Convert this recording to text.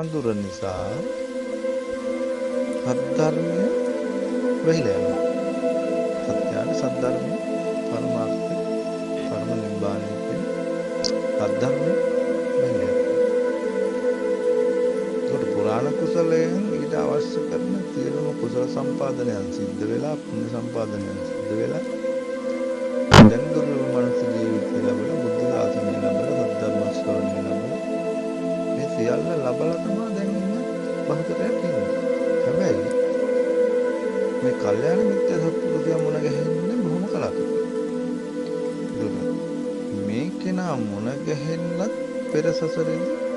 අඳුර නිසා සද්ධර්මය වෙහිලා යනවා. සත්‍යයට සද්ධර්මය පරමාර්ථය පරම නිබ්බානය කියන සද්ධර්මය වෙහිලා යනවා. ඒකට පුරාණ කුසලයෙන් ඊට අවශ්‍ය කරන සියලුම කුසල සම්පාදනයන් සිද්ධ වෙලා පුණ්‍ය සම්පාදනයන් සිද්ධ වෙලා දැන් දුර්ලභ මනුස්ස ජීවිතය ලැබලා බුද්ධ ශාසනය ලැබලා සද්ධර්ම ශ්‍රවණය ලැබලා මේ සියල්ල ලබලා තමයි දැන් ඉන්න බහුතරයක් ඉන්නේ. හැබැයි මේ කල්යාණ මිත්‍ර සත්පුරුෂයා මුණ ගැහෙන්නේ බොහොම කලාතුරකින්. මේ කෙනා මුණ ගැහෙන්නත් පෙර සසරේදී